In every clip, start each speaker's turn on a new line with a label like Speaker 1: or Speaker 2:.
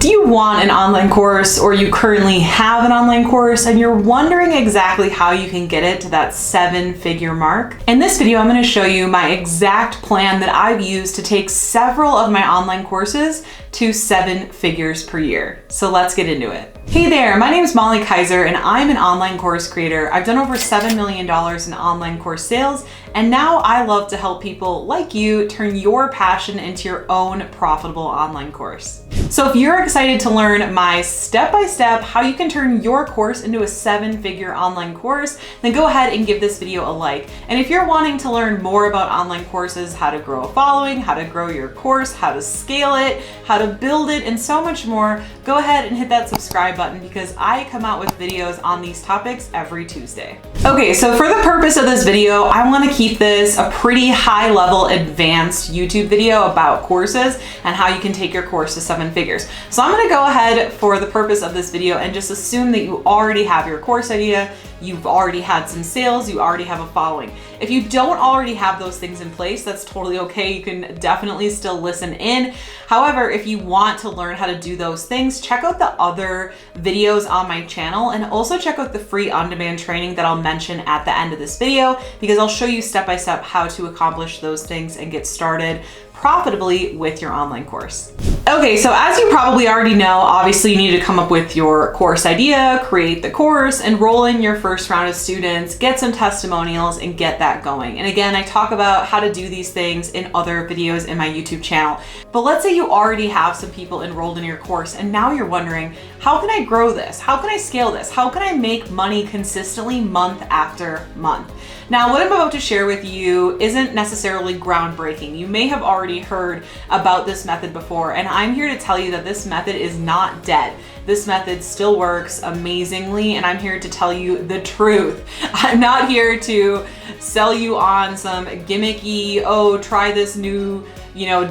Speaker 1: Do you want an online course, or you currently have an online course and you're wondering exactly how you can get it to that 7-figure mark? In this video, I'm going to show you my exact plan that I've used to take several of my online courses to 7 figures per year. So let's get into it. Hey there, my name is Molly Kaiser and I'm an online course creator. I've done over $7 million in online course sales, and now I love to help people like you turn your passion into your own profitable online course. So if you're excited to learn my step-by-step how you can turn your course into a 7-figure online course, then go ahead and give this video a like. And if you're wanting to learn more about online courses, how to grow a following, how to grow your course, how to scale it, how to build it, and so much more, go ahead and hit that subscribe button because I come out with videos on these topics every Tuesday. Okay, so for the purpose of this video, I want to keep this a pretty high level advanced YouTube video about courses and how you can take your course to 7 figures. So I'm going to go ahead for the purpose of this video and just assume that you already have your course idea, you've already had some sales, you already have a following. If you don't already have those things in place, that's totally okay. You can definitely still listen in. However, if you want to learn how to do those things, check out the other videos on my channel and also check out the free on-demand training that I'll mention at the end of this video, because I'll show you step-by-step how to accomplish those things and get started profitably with your online course. Okay, so as you probably already know, obviously you need to come up with your course idea, create the course, enroll in your first round of students, get some testimonials, and get that going. And again, I talk about how to do these things in other videos in my YouTube channel. But let's say you already have some people enrolled in your course and now you're wondering, how can I grow this? How can I scale this? How can I make money consistently month after month? Now, what I'm about to share with you isn't necessarily groundbreaking. You may have already heard about this method before, and I'm here to tell you that this method is not dead. This method still works amazingly, and I'm here to tell you the truth. I'm not here to sell you on some gimmicky, oh, try this new,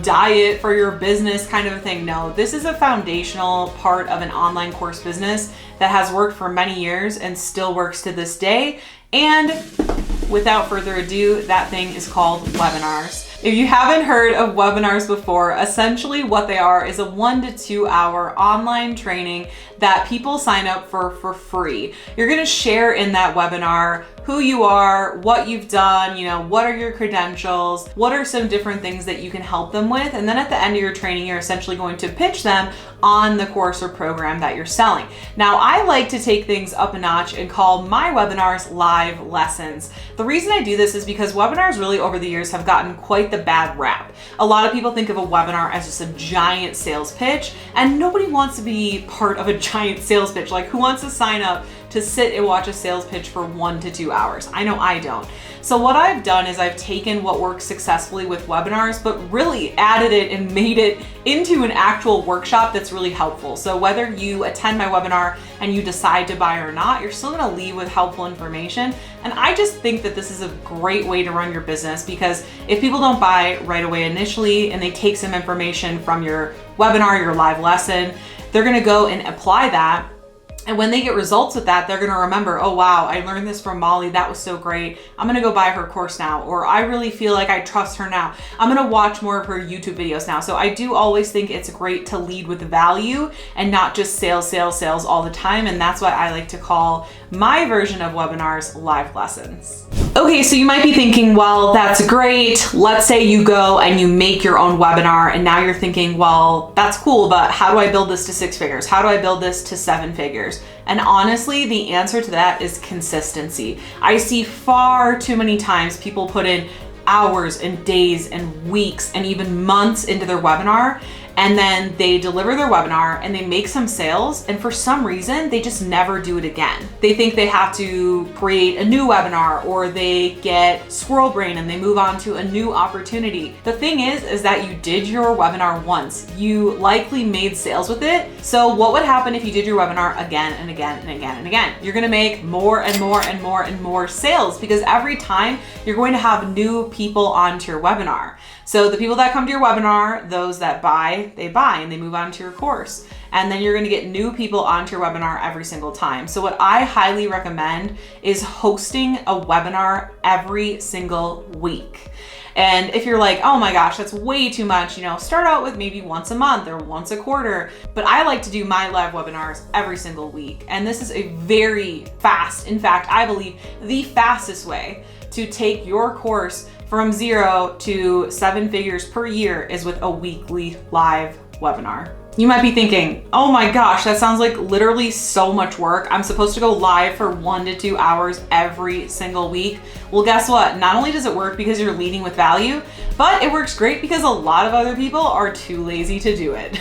Speaker 1: diet for your business kind of a thing. No, this is a foundational part of an online course business that has worked for many years and still works to this day. And without further ado, that thing is called webinars. If you haven't heard of webinars before, essentially what they are is a 1 to 2 hour online training that people sign up for free. You're gonna share in that webinar who you are, what you've done, what are your credentials, what are some different things that you can help them with, and then at the end of your training, you're essentially going to pitch them on the course or program that you're selling. Now, I like to take things up a notch and call my webinars live lessons. The reason I do this is because webinars really over the years have gotten quite the bad rap. A lot of people think of a webinar as just a giant sales pitch, and nobody wants to be part of a giant sales pitch. Like, who wants to sign up to sit and watch a sales pitch for 1 to 2 hours? I know I don't. So what I've done is I've taken what works successfully with webinars, but really added it and made it into an actual workshop that's really helpful. So whether you attend my webinar and you decide to buy or not, you're still gonna leave with helpful information. And I just think that this is a great way to run your business, because if people don't buy right away initially and they take some information from your webinar, your live lesson, they're gonna go and apply that. And when they get results with that, they're gonna remember, oh wow, I learned this from Molly, that was so great. I'm gonna go buy her course now. Or I really feel like I trust her now. I'm gonna watch more of her YouTube videos now. So I do always think it's great to lead with value and not just sales, sales, sales all the time. And that's why I like to call my version of webinars live lessons. Okay, so you might be thinking, well, that's great. Let's say you go and you make your own webinar and now you're thinking, well, that's cool, but how do I build this to 6 figures? How do I build this to 7 figures? And honestly, the answer to that is consistency. I see far too many times people put in hours and days and weeks and even months into their webinar, and then they deliver their webinar and they make some sales, and for some reason they just never do it again. They think they have to create a new webinar, or they get squirrel brain and they move on to a new opportunity. The thing is that you did your webinar once. You likely made sales with it. So what would happen if you did your webinar again and again and again and again? You're gonna make more and more and more and more sales, because every time you're going to have new people onto your webinar. So the people that come to your webinar, those that buy buy, and they move on to your course. And then you're gonna get new people onto your webinar every single time. So what I highly recommend is hosting a webinar every single week. And if you're like, oh my gosh, that's way too much, start out with maybe once a month or once a quarter. But I like to do my live webinars every single week. And this is a very fast, in fact, I believe the fastest way to take your course from 0 to 7 figures per year is with a weekly live webinar. You might be thinking, oh my gosh, that sounds like literally so much work. I'm supposed to go live for 1 to 2 hours every single week. Well, guess what? Not only does it work because you're leading with value, but it works great because a lot of other people are too lazy to do it.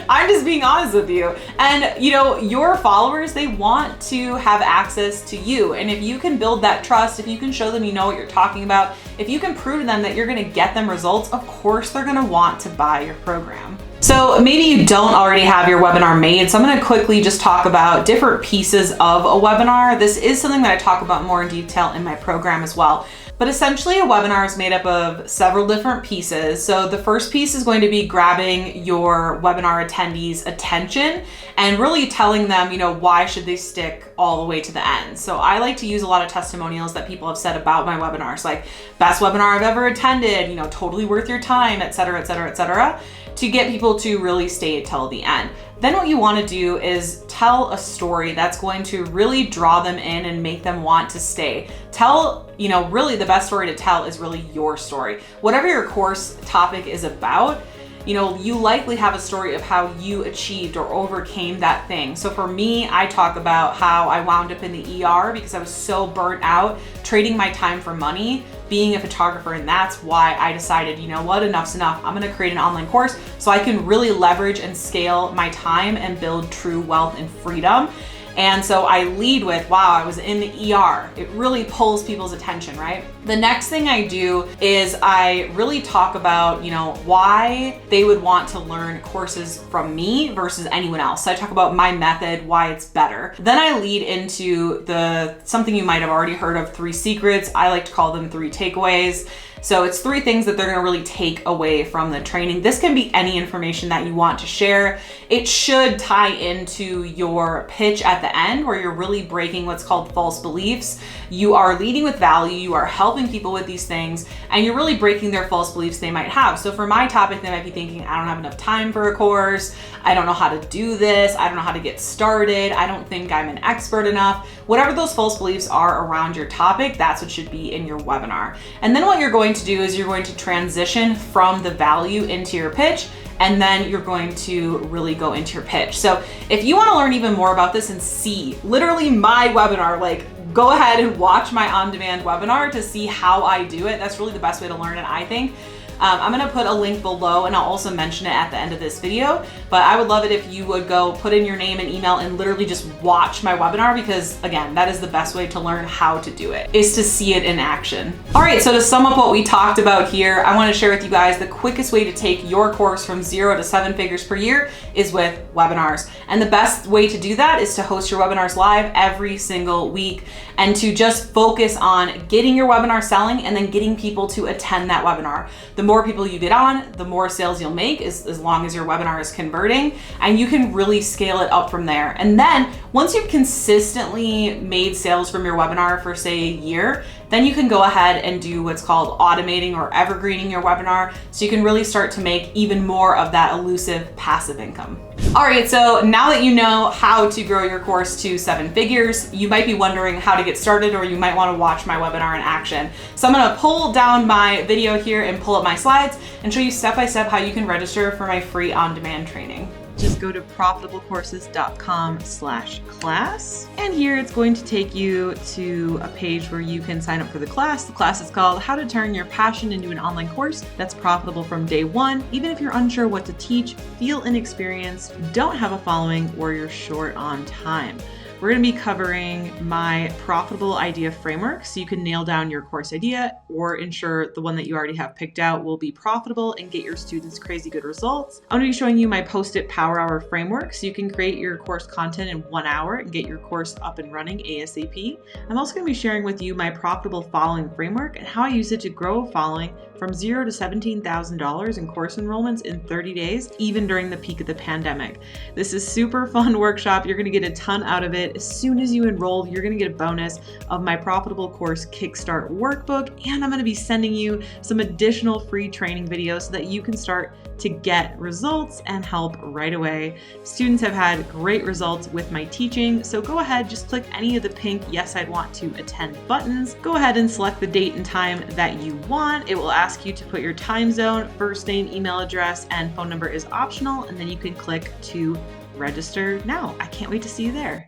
Speaker 1: I'm just being honest with you. And your followers, they want to have access to you. And if you can build that trust, if you can show them you know what you're talking about, if you can prove to them that you're gonna get them results, of course they're gonna want to buy your program. So maybe you don't already have your webinar made, so I'm gonna quickly just talk about different pieces of a webinar. This is something that I talk about more in detail in my program as well. But essentially a webinar is made up of several different pieces. So the first piece is going to be grabbing your webinar attendees' attention and really telling them, why should they stick all the way to the end. So I like to use a lot of testimonials that people have said about my webinars, like best webinar I've ever attended, totally worth your time, et cetera, et cetera, et cetera, to get people to really stay till the end. Then what you want to do is tell a story that's going to really draw them in and make them want to stay. Really the best story to tell is really your story. Whatever your course topic is about, you likely have a story of how you achieved or overcame that thing. So for me, I talk about how I wound up in the ER because I was so burnt out, trading my time for money, being a photographer, and that's why I decided, enough's enough. I'm gonna create an online course so I can really leverage and scale my time and build true wealth and freedom. And so I lead with, wow, I was in the ER. It really pulls people's attention, right? The next thing I do is I really talk about, why they would want to learn courses from me versus anyone else. So I talk about my method, why it's better. Then I lead into something you might have already heard of, 3 secrets. I like to call them 3 takeaways. So it's 3 things that they're gonna really take away from the training. This can be any information that you want to share. It should tie into your pitch at the end where you're really breaking what's called false beliefs. You are leading with value, you are helping people with these things, and you're really breaking their false beliefs they might have. So for my topic, they might be thinking, I don't have enough time for a course, I don't know how to do this, I don't know how to get started, I don't think I'm an expert enough. Whatever those false beliefs are around your topic, that's what should be in your webinar. And then what you're going to do is you're going to transition from the value into your pitch, and then you're going to really go into your pitch. So if you want to learn even more about this and see literally my webinar, go ahead and watch my on-demand webinar to see how I do it. That's really the best way to learn it, I think. I'm gonna put a link below and I'll also mention it at the end of this video, but I would love it if you would go put in your name and email and literally just watch my webinar, because again, that is the best way to learn how to do it, is to see it in action. All right, so to sum up what we talked about here, I wanna share with you guys the quickest way to take your course from 0 to 7 figures per year is with webinars. And the best way to do that is to host your webinars live every single week and to just focus on getting your webinar selling and then getting people to attend that webinar. The more people you get on, the more sales you'll make as long as your webinar is converting, and you can really scale it up from there. And then once you've consistently made sales from your webinar for say a year, then you can go ahead and do what's called automating or evergreening your webinar, so you can really start to make even more of that elusive passive income. All right, so now that you know how to grow your course to 7 figures, you might be wondering how to get started, or you might want to watch my webinar in action. So I'm gonna pull down my video here and pull up my slides and show you step-by-step how you can register for my free on-demand training. Just go to profitablecourses.com/class. And here it's going to take you to a page where you can sign up for the class. The class is called How to Turn Your Passion into an Online Course That's Profitable from Day One. Even if you're unsure what to teach, feel inexperienced, don't have a following, or you're short on time. We're going to be covering my profitable idea framework so you can nail down your course idea or ensure the one that you already have picked out will be profitable and get your students crazy good results. I'm going to be showing you my Post-it Power Hour framework so you can create your course content in 1 hour and get your course up and running ASAP. I'm also going to be sharing with you my profitable following framework and how I use it to grow a following from $0 to $17,000 in course enrollments in 30 days, even during the peak of the pandemic. This is super fun workshop. You're going to get a ton out of it. As soon as you enroll, you're going to get a bonus of my profitable course Kickstart workbook, and I'm going to be sending you some additional free training videos so that you can start to get results and help right away. Students have had great results with my teaching, so go ahead, just click any of the pink "Yes, I'd want to attend" buttons. Go ahead and select the date and time that you want. It will ask you to put your time zone, first name, email address, and phone number is optional, and then you can click to register now. I can't wait to see you there.